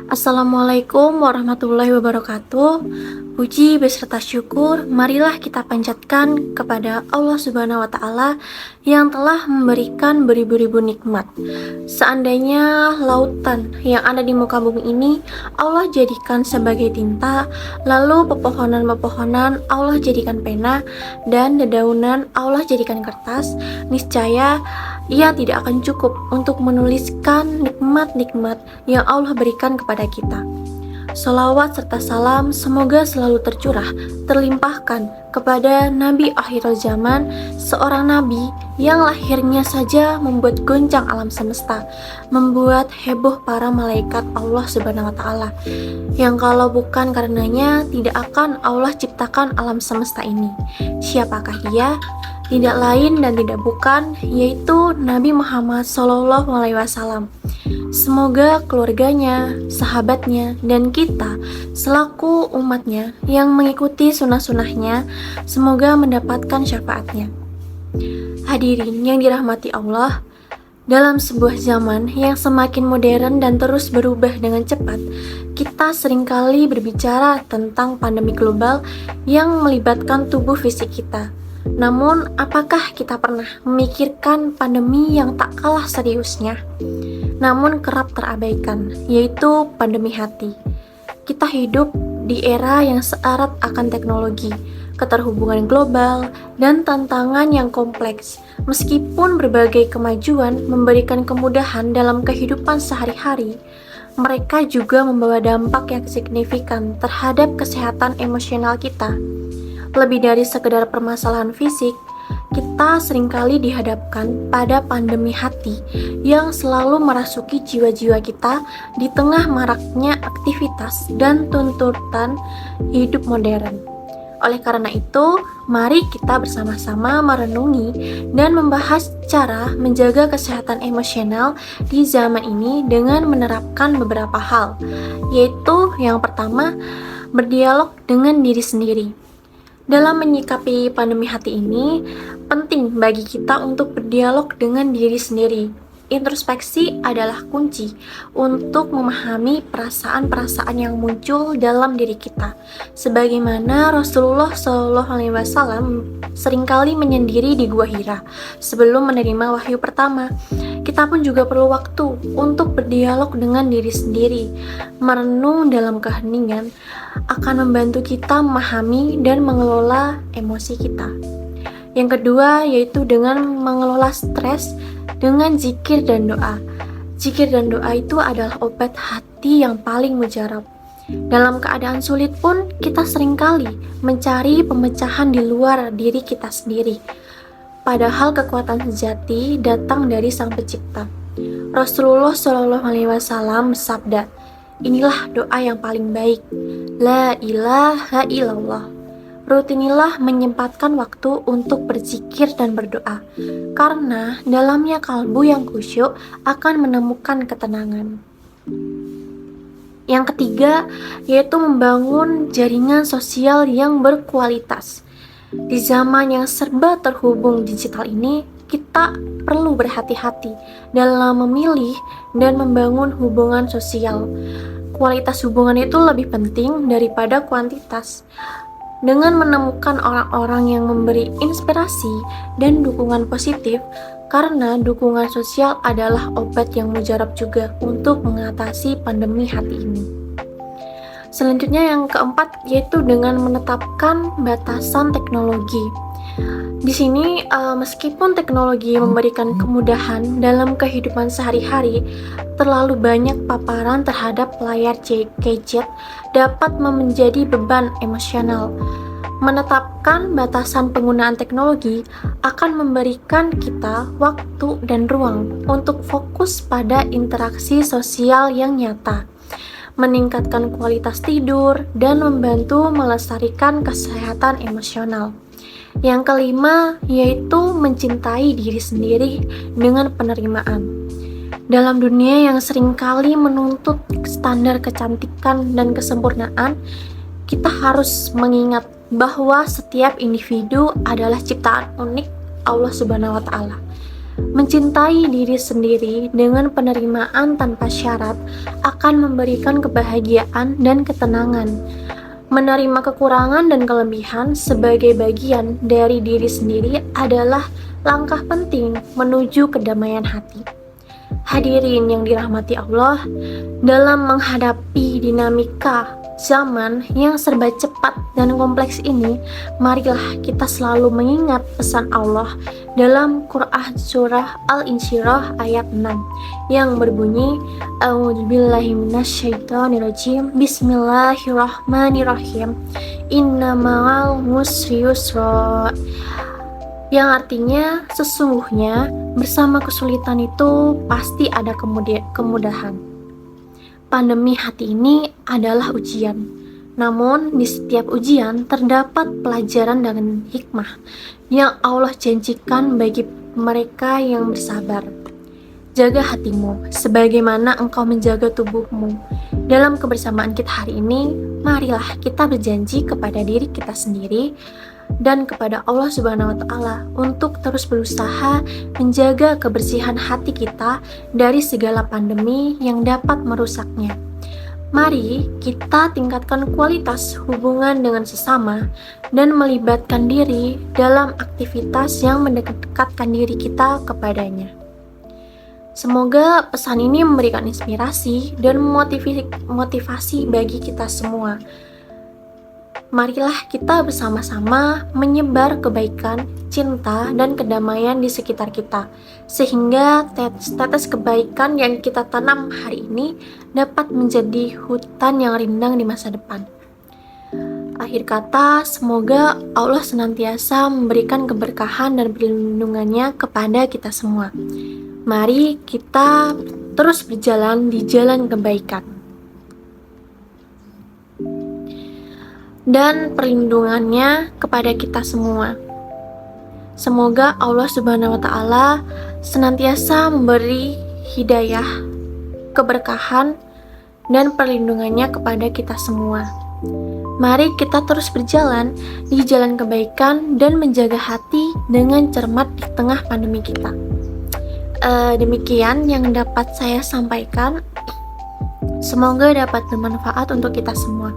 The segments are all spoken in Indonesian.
Assalamualaikum warahmatullahi wabarakatuh. Puji beserta syukur marilah kita panjatkan kepada Allah Subhanahu wa Ta'ala yang telah memberikan beribu-ribu nikmat. Seandainya lautan yang ada di muka bumi ini Allah jadikan sebagai tinta, lalu pepohonan-pepohonan Allah jadikan pena, dan dedaunan Allah jadikan kertas, niscaya ia tidak akan cukup untuk menuliskan nikmat-nikmat yang Allah berikan kepada kita. Sholawat serta salam semoga selalu tercurah, terlimpahkan kepada Nabi akhir zaman, seorang Nabi yang lahirnya saja membuat goncang alam semesta, membuat heboh para malaikat Allah Subhanahu wa Ta'ala, yang kalau bukan karenanya tidak akan Allah ciptakan alam semesta ini. Siapakah dia? Tidak lain dan tidak bukan, yaitu Nabi Muhammad SAW. Semoga keluarganya, sahabatnya, dan kita selaku umatnya yang mengikuti sunnah-sunnahnya, semoga mendapatkan syafaatnya. Hadirin yang dirahmati Allah, dalam sebuah zaman yang semakin modern dan terus berubah dengan cepat, kita seringkali berbicara tentang pandemi global yang melibatkan tubuh fisik kita. Namun, apakah kita pernah memikirkan pandemi yang tak kalah seriusnya, namun kerap terabaikan, yaitu pandemi hati? Kita hidup di era yang syarat akan teknologi, keterhubungan global, dan tantangan yang kompleks. Meskipun berbagai kemajuan memberikan kemudahan dalam kehidupan sehari-hari, mereka juga membawa dampak yang signifikan terhadap kesehatan emosional kita. Lebih dari sekedar permasalahan fisik, kita seringkali dihadapkan pada pandemi hati yang selalu merasuki jiwa-jiwa kita di tengah maraknya aktivitas dan tuntutan hidup modern. Oleh karena itu, mari kita bersama-sama merenungi dan membahas cara menjaga kesehatan emosional di zaman ini dengan menerapkan beberapa hal, yaitu yang pertama, berdialog dengan diri sendiri. Dalam menyikapi pandemi hati ini, penting bagi kita untuk berdialog dengan diri sendiri. Introspeksi adalah kunci untuk memahami perasaan-perasaan yang muncul dalam diri kita. Sebagaimana Rasulullah SAW seringkali menyendiri di Gua Hira sebelum menerima wahyu pertama. Kita pun juga perlu waktu untuk berdialog dengan diri sendiri. Merenung dalam keheningan akan membantu kita memahami dan mengelola emosi kita. Yang kedua, yaitu dengan mengelola stres dengan zikir dan doa. Zikir dan doa itu adalah obat hati yang paling mujarab. Dalam keadaan sulit pun, kita seringkali mencari pemecahan di luar diri kita sendiri. Padahal kekuatan sejati datang dari Sang Pencipta. Rasulullah SAW bersabda, inilah doa yang paling baik. La ilaha illallah. Rutinilah menyempatkan waktu untuk berzikir dan berdoa, karena dalamnya kalbu yang khusyuk akan menemukan ketenangan. Yang ketiga, yaitu membangun jaringan sosial yang berkualitas. Di zaman yang serba terhubung digital ini, kita perlu berhati-hati dalam memilih dan membangun hubungan sosial. Kualitas hubungan itu lebih penting daripada kuantitas. Dengan menemukan orang-orang yang memberi inspirasi dan dukungan positif, karena dukungan sosial adalah obat yang mujarab juga untuk mengatasi pandemi hati ini. Selanjutnya yang keempat, yaitu dengan menetapkan batasan teknologi. Di sini, meskipun teknologi memberikan kemudahan dalam kehidupan sehari-hari, terlalu banyak paparan terhadap layar gadget dapat menjadi beban emosional. Menetapkan batasan penggunaan teknologi akan memberikan kita waktu dan ruang untuk fokus pada interaksi sosial yang nyata, meningkatkan kualitas tidur, dan membantu melestarikan kesehatan emosional. Yang kelima, yaitu mencintai diri sendiri dengan penerimaan. Dalam dunia yang seringkali menuntut standar kecantikan dan kesempurnaan, kita harus mengingat bahwa setiap individu adalah ciptaan unik Allah Subhanahu wa Ta'ala. Mencintai diri sendiri dengan penerimaan tanpa syarat akan memberikan kebahagiaan dan ketenangan. Menerima kekurangan dan kelebihan sebagai bagian dari diri sendiri adalah langkah penting menuju kedamaian hati. Hadirin yang dirahmati Allah, dalam menghadapi dinamika zaman yang serba cepat dan kompleks ini, marilah kita selalu mengingat pesan Allah dalam Quran surah Al-Insyirah ayat 6 yang berbunyi, A'udzubillahi minasyaitonirrajim, Bismillahirrahmanirrahim, Inna ma'al usri yusra, yang artinya sesungguhnya bersama kesulitan itu pasti ada kemudahan. Pandemi hati ini adalah ujian, namun di setiap ujian terdapat pelajaran dan hikmah yang Allah janjikan bagi mereka yang bersabar. Jaga hatimu sebagaimana engkau menjaga tubuhmu. Dalam kebersamaan kita hari ini, marilah kita berjanji kepada diri kita sendiri dan kepada Allah Subhanahu wa Ta'ala untuk terus berusaha menjaga kebersihan hati kita dari segala pandemi yang dapat merusaknya. Mari kita tingkatkan kualitas hubungan dengan sesama dan melibatkan diri dalam aktivitas yang mendekatkan diri kita kepadanya. Semoga pesan ini memberikan inspirasi dan motivasi bagi kita semua. Marilah kita bersama-sama menyebar kebaikan, cinta, dan kedamaian di sekitar kita, sehingga tetes kebaikan yang kita tanam hari ini dapat menjadi hutan yang rindang di masa depan. Akhir kata, semoga Allah senantiasa memberikan keberkahan dan perlindungannya kepada kita semua. Mari kita terus berjalan di jalan kebaikan dan perlindungannya kepada kita semua. Semoga Allah Subhanahu wa Ta'ala senantiasa memberi hidayah, keberkahan, dan perlindungannya kepada kita semua. Mari kita terus berjalan di jalan kebaikan dan menjaga hati dengan cermat di tengah pandemi kita. Demikian yang dapat saya sampaikan. Semoga dapat bermanfaat untuk kita semua.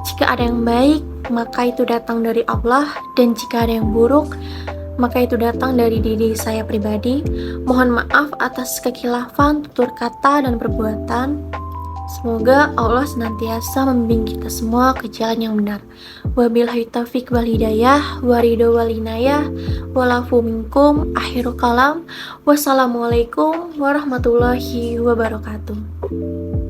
Jika ada yang baik, maka itu datang dari Allah, dan jika ada yang buruk, maka itu datang dari diri saya pribadi. Mohon maaf atas kekhilafan tutur kata dan perbuatan. Semoga Allah senantiasa membimbing kita semua ke jalan yang benar. Wabillahi taufiq wal hidayah, waridho wal inayah, walafu minkum, akhirul kalam. Wassalamualaikum warahmatullahi wabarakatuh.